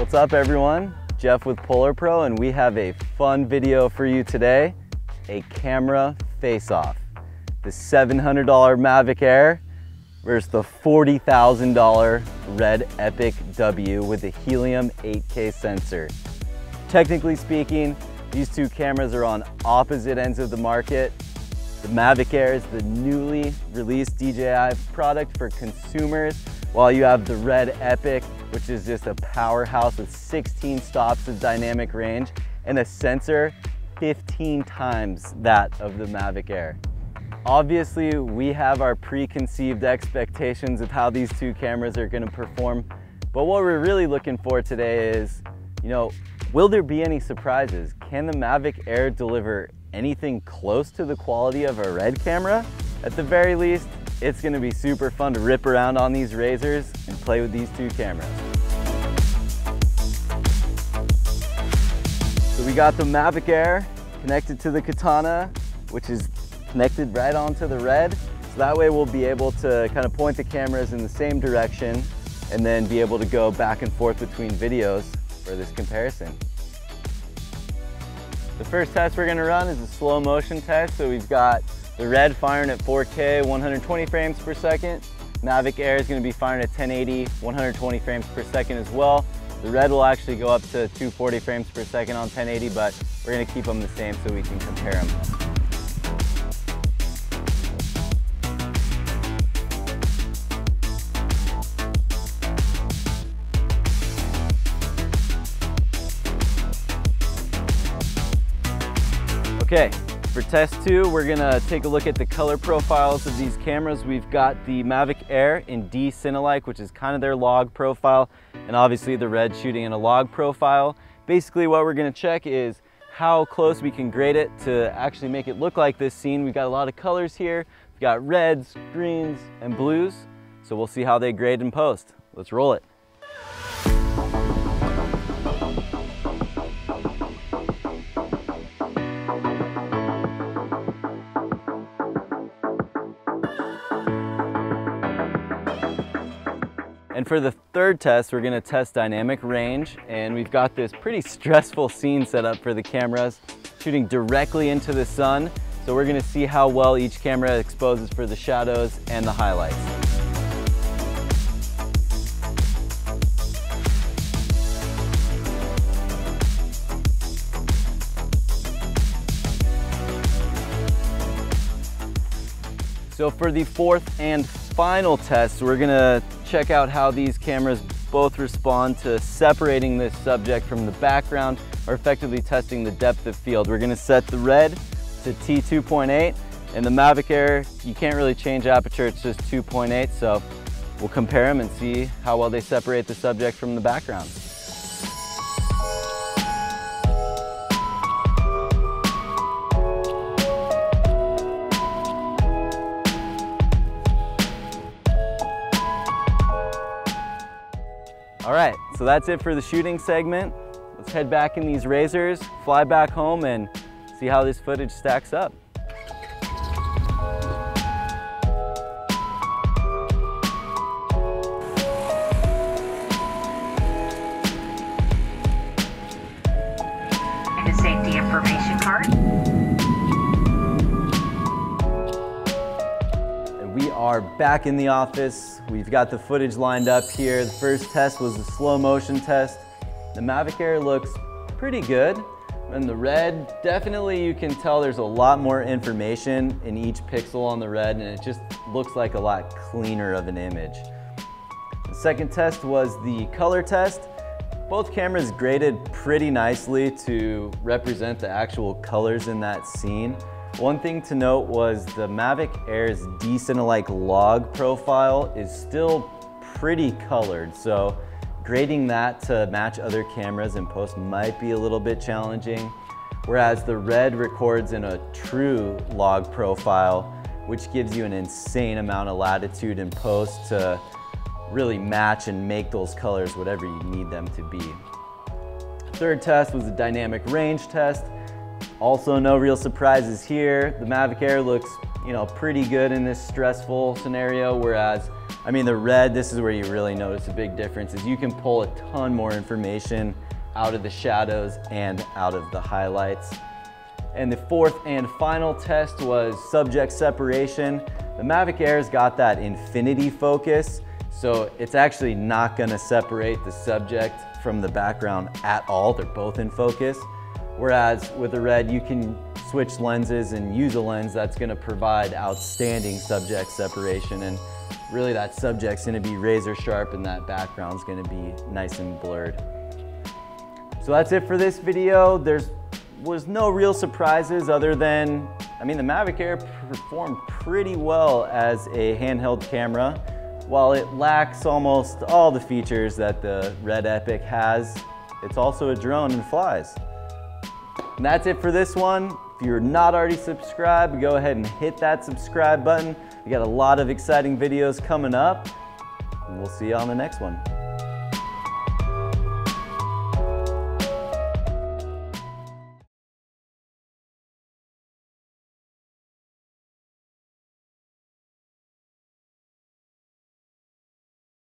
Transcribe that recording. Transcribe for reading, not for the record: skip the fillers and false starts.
What's up everyone? Jeff with Polar Pro, and we have a fun video for you today. A camera face-off. The $700 Mavic Air versus the $40,000 Red Epic W with the Helium 8K sensor. Technically speaking, these two cameras are on opposite ends of the market. The Mavic Air is the newly released DJI product for consumers, while you have the Red Epic, which is just a powerhouse with 16 stops of dynamic range and a sensor 15 times that of the Mavic Air. Obviously, we have our preconceived expectations of how these two cameras are going to perform, but what we're really looking for today is, will there be any surprises? Can the Mavic Air deliver anything close to the quality of a Red camera? At the very least, it's going to be super fun to rip around on these razors and play with these two cameras. So we got the Mavic Air connected to the Katana, which is connected right onto the Red. So that way we'll be able to kind of point the cameras in the same direction and then be able to go back and forth between videos for this comparison. The first test we're going to run is a slow motion test. So we've got the Red firing at 4K, 120 frames per second. Mavic Air is going to be firing at 1080, 120 frames per second as well. The Red will actually go up to 240 frames per second on 1080, but we're going to keep them the same so we can compare them. Okay, for test 2, we're gonna take a look at the color profiles of these cameras. We've got the Mavic Air in D-Cinelike, which is kind of their log profile, and obviously the Red shooting in a log profile. Basically what we're gonna check is how close we can grade it to actually make it look like this scene. We've got a lot of colors here. We've got reds, greens, and blues. So we'll see how they grade in post. Let's roll it. And for the third test, we're gonna test dynamic range, and we've got this pretty stressful scene set up for the cameras, shooting directly into the sun. So we're gonna see how well each camera exposes for the shadows and the highlights. So for the fourth and final test, we're gonna check out how these cameras both respond to separating this subject from the background, or effectively testing the depth of field. We're gonna set the Red to T2.8, and the Mavic Air, you can't really change aperture, it's just 2.8, so we'll compare them and see how well they separate the subject from the background. All right, so that's it for the shooting segment. Let's head back in these razors, fly back home, and see how this footage stacks up. And a safety information card. We are back in the office. We've got the footage lined up here. The first test was the slow motion test. The Mavic Air looks pretty good. And the Red, definitely you can tell there's a lot more information in each pixel on the Red, and it just looks like a lot cleaner of an image. The second test was the color test. Both cameras graded pretty nicely to represent the actual colors in that scene. One thing to note was the Mavic Air's D-Cinelike log profile is still pretty colored, so grading that to match other cameras in post might be a little bit challenging, whereas the Red records in a true log profile, which gives you an insane amount of latitude in post to really match and make those colors whatever you need them to be. Third test was a dynamic range test. Also, no real surprises here. The Mavic Air looks, pretty good in this stressful scenario, whereas I mean, the red, this is where you really notice a big difference, is you can pull a ton more information out of the shadows and out of the highlights. And the fourth and final test was subject separation. The Mavic Air's got that infinity focus, so it's actually not gonna separate the subject from the background at all. They're both in focus. Whereas with the red, you can switch lenses and use a lens that's gonna provide outstanding subject separation, and really that subject's gonna be razor sharp and that background's gonna be nice and blurred. So that's it for this video. There was no real surprises other than, I mean, the Mavic Air performed pretty well as a handheld camera. While it lacks almost all the features that the Red Epic has, it's also a drone and flies. And that's it for this one. If you're not already subscribed, go ahead and hit that subscribe button. We got a lot of exciting videos coming up, and we'll see you on the next one.